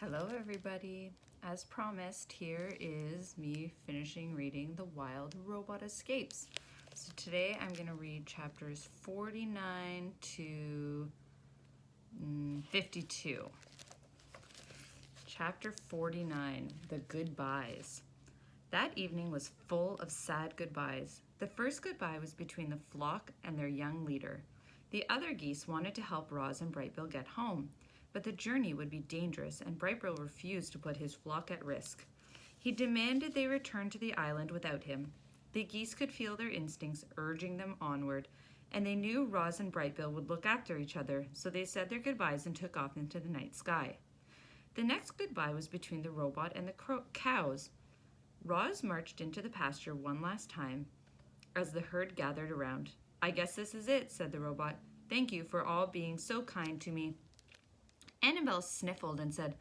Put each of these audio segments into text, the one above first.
Hello everybody. As promised, here is me finishing reading The Wild Robot Escapes. So today I'm going to read chapters 49 to 52. Chapter 49, The Goodbyes. That evening was full of sad goodbyes. The first goodbye was between the flock and their young leader. The other geese wanted to help Roz and Brightbill get home, but the journey would be dangerous and Brightbill refused to put his flock at risk. He demanded they return to the island without him. The geese could feel their instincts urging them onward, and they knew Roz and Brightbill would look after each other, so they said their goodbyes and took off into the night sky. The next goodbye was between the robot and the cows. Roz marched into the pasture one last time as the herd gathered around. "I guess this is it," said the robot. "Thank you for all being so kind to me." Annabelle sniffled and said,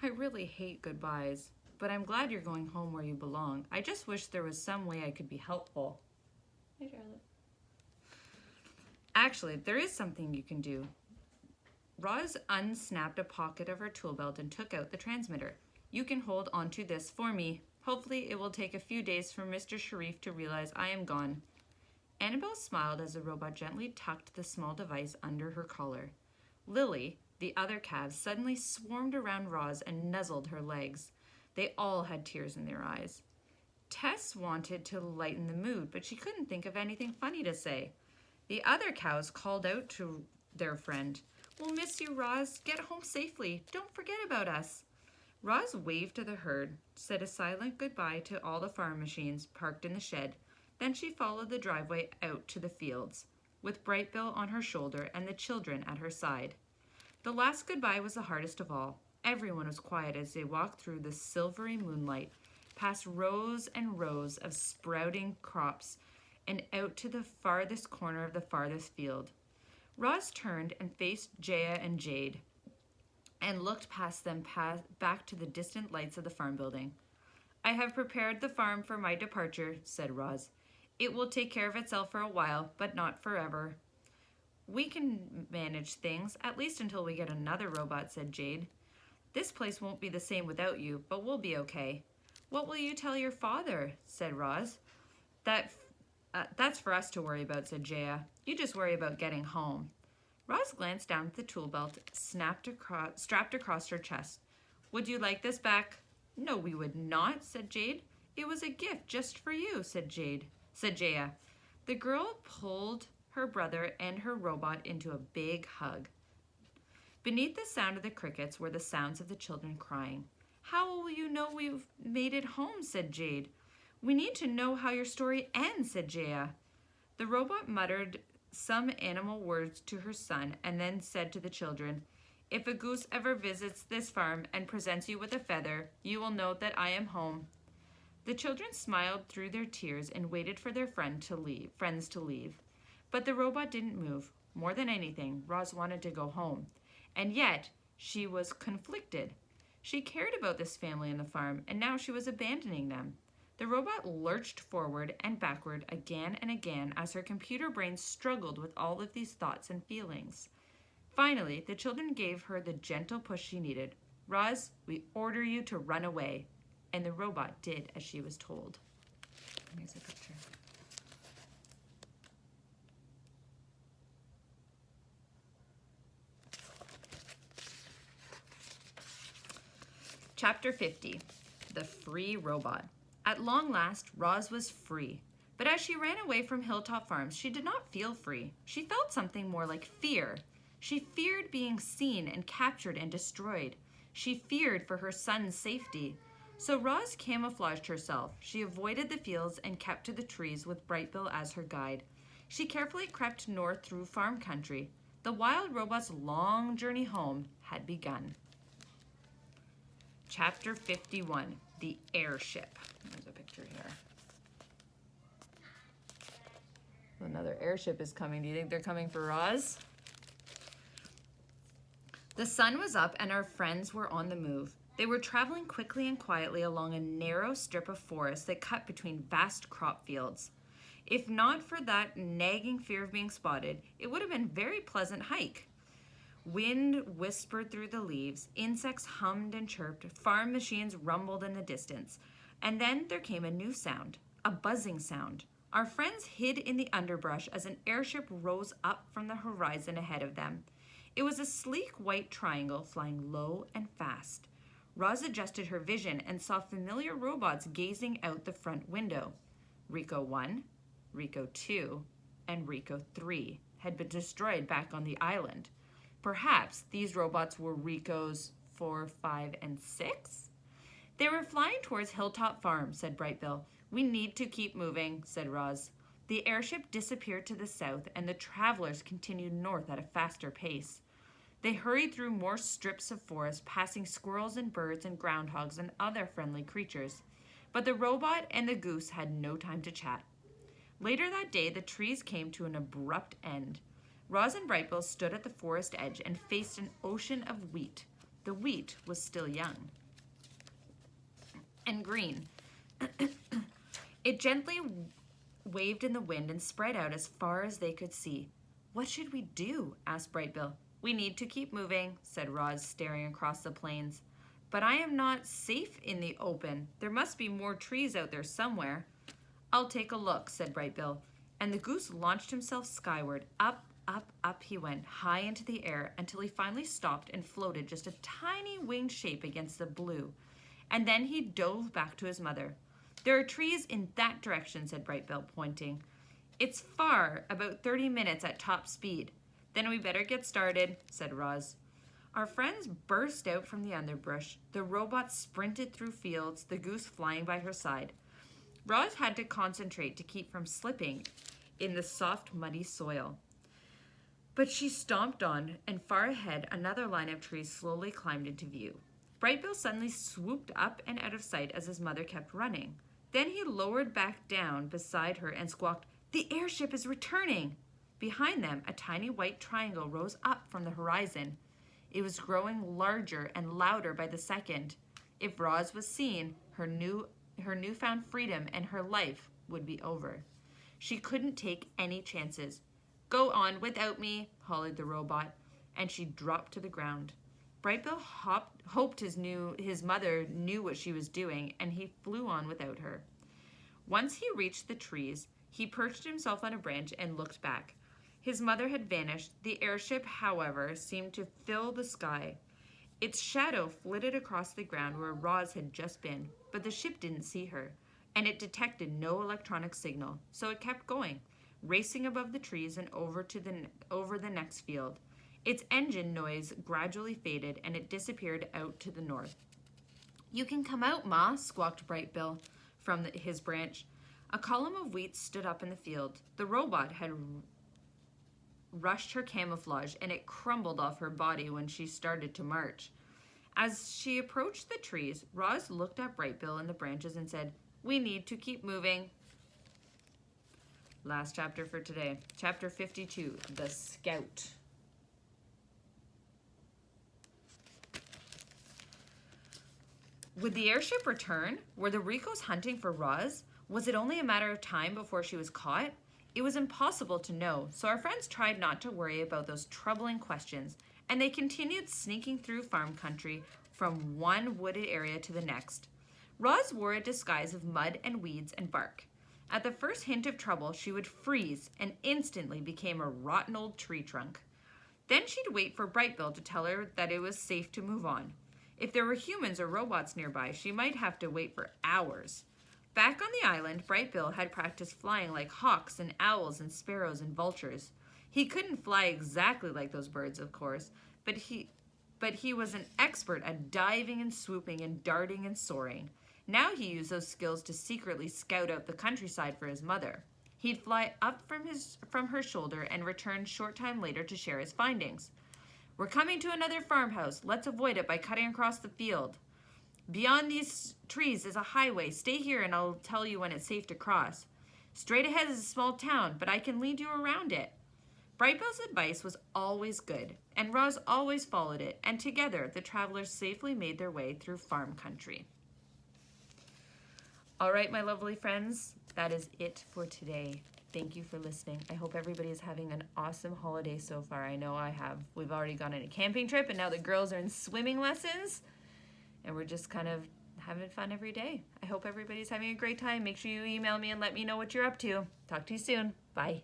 "I really hate goodbyes, but I'm glad you're going home where you belong. I just wish there was some way I could be helpful." Hey, Charlotte. "Actually, there is something you can do." Roz unsnapped a pocket of her tool belt and took out the transmitter. "You can hold onto this for me. Hopefully it will take a few days for Mr. Sharif to realize I am gone." Annabelle smiled as the robot gently tucked the small device under her collar. Lily, the other calves, suddenly swarmed around Roz and nuzzled her legs. They all had tears in their eyes. Tess wanted to lighten the mood, but she couldn't think of anything funny to say. The other cows called out to their friend, "We'll miss you, Roz. Get home safely. Don't forget about us." Roz waved to the herd, said a silent goodbye to all the farm machines parked in the shed. Then she followed the driveway out to the fields, with Brightbill on her shoulder and the children at her side. The last goodbye was the hardest of all. Everyone was quiet as they walked through the silvery moonlight, past rows and rows of sprouting crops, and out to the farthest corner of the farthest field. Roz turned and faced Jaya and Jade, and looked past them back to the distant lights of the farm building. "I have prepared the farm for my departure," said Roz. "It will take care of itself for a while, but not forever." "We can manage things, at least until we get another robot," said Jade. "This place won't be the same without you, but we'll be okay." "What will you tell your father?" said Roz. That's for us to worry about," said Jaya. "You just worry about getting home." Roz glanced down at the tool belt strapped across her chest. "Would you like this back?" "No, we would not," said Jade. "It was a gift just for you," said Jaya. The girl pulled her brother and her robot into a big hug. Beneath the sound of the crickets were the sounds of the children crying. "How will you know we've made it home?" said Jade. "We need to know how your story ends," said Jaya. The robot muttered some animal words to her son and then said to the children, "If a goose ever visits this farm and presents you with a feather, you will know that I am home." The children smiled through their tears and waited for their friends to leave. But the robot didn't move. More than anything, Roz wanted to go home. And yet, she was conflicted. She cared about this family and the farm, and now she was abandoning them. The robot lurched forward and backward again and again as her computer brain struggled with all of these thoughts and feelings. Finally, the children gave her the gentle push she needed. "Roz, we order you to run away." And the robot did as she was told. Here's a picture. Chapter 50, The Free Robot. At long last, Roz was free. But as she ran away from Hilltop Farms, she did not feel free. She felt something more like fear. She feared being seen and captured and destroyed. She feared for her son's safety. So Roz camouflaged herself. She avoided the fields and kept to the trees with Brightbill as her guide. She carefully crept north through farm country. The wild robot's long journey home had begun. Chapter 51, The Airship. There's a picture here. Another airship is coming. Do you think they're coming for Roz? The sun was up and our friends were on the move. They were traveling quickly and quietly along a narrow strip of forest that cut between vast crop fields. If not for that nagging fear of being spotted, it would have been a very pleasant hike. Wind whispered through the leaves, insects hummed and chirped, farm machines rumbled in the distance. And then there came a new sound, a buzzing sound. Our friends hid in the underbrush as an airship rose up from the horizon ahead of them. It was a sleek white triangle flying low and fast. Roz adjusted her vision and saw familiar robots gazing out the front window. Rico 1, Rico 2, and Rico 3 had been destroyed back on the island. Perhaps these robots were Ricos 4, 5, and 6? They were flying towards Hilltop Farm, said Brightbill. We need to keep moving, said Roz. The airship disappeared to the south, and the travelers continued north at a faster pace. They hurried through more strips of forest, passing squirrels and birds and groundhogs and other friendly creatures. But the robot and the goose had no time to chat. Later that day, the trees came to an abrupt end. Roz and Brightbill stood at the forest edge and faced an ocean of wheat. The wheat was still young and green. It gently waved in the wind and spread out as far as they could see. What should we do? Asked Brightbill. We need to keep moving, said Roz, staring across the plains. But I am not safe in the open. There must be more trees out there somewhere. I'll take a look, said Brightbill. And the goose launched himself skyward. Up, up, up he went, high into the air, until he finally stopped and floated just a tiny winged shape against the blue. And then he dove back to his mother. There are trees in that direction, said Brightbill, pointing. It's far, about 30 minutes at top speed. Then we better get started, said Roz. Our friends burst out from the underbrush. The robot sprinted through fields, the goose flying by her side. Roz had to concentrate to keep from slipping in the soft, muddy soil. But she stomped on, and far ahead, another line of trees slowly climbed into view. Brightbill suddenly swooped up and out of sight as his mother kept running. Then he lowered back down beside her and squawked, "The airship is returning!" Behind them, a tiny white triangle rose up from the horizon. It was growing larger and louder by the second. If Roz was seen, her newfound freedom and her life would be over. She couldn't take any chances. "Go on without me," hollered the robot, and she dropped to the ground. Brightbill hoped his mother knew what she was doing, and he flew on without her. Once he reached the trees, he perched himself on a branch and looked back. His mother had vanished. The airship, however, seemed to fill the sky. Its shadow flitted across the ground where Roz had just been, but the ship didn't see her, and it detected no electronic signal, so it kept going, racing above the trees and over the next field. Its engine noise gradually faded, and it disappeared out to the north. "You can come out, Ma," squawked Brightbill from his branch. A column of wheat stood up in the field. The robot had rushed her camouflage, and it crumbled off her body when she started to march. As she approached the trees, Roz looked at Brightbill in the branches and said, "We need to keep moving." Last chapter for today. Chapter 52, The Scout. Would the airship return? Were the Ricos hunting for Roz? Was it only a matter of time before she was caught? It was impossible to know, so our friends tried not to worry about those troubling questions, and they continued sneaking through farm country from one wooded area to the next. Roz wore a disguise of mud and weeds and bark. At the first hint of trouble, she would freeze and instantly became a rotten old tree trunk. Then she'd wait for Brightbill to tell her that it was safe to move on. If there were humans or robots nearby, she might have to wait for hours. Back on the island, Brightbill had practiced flying like hawks and owls and sparrows and vultures. He couldn't fly exactly like those birds, of course, but he was an expert at diving and swooping and darting and soaring. Now he used those skills to secretly scout out the countryside for his mother. He'd fly up from her shoulder and return short time later to share his findings. "We're coming to another farmhouse. Let's avoid it by cutting across the field. Beyond these trees is a highway. Stay here and I'll tell you when it's safe to cross. Straight ahead is a small town, but I can lead you around it." Brightbill's advice was always good, and Roz always followed it, and together the travelers safely made their way through farm country. All right, my lovely friends, that is it for today. thank you for listening. I hope everybody is having an awesome holiday so far. I know I have. We've already gone on a camping trip, and now the girls are in swimming lessons, and we're just kind of having fun every day. I hope everybody's having a great time. Make sure you email me and let me know what you're up to. Talk to you soon. Bye.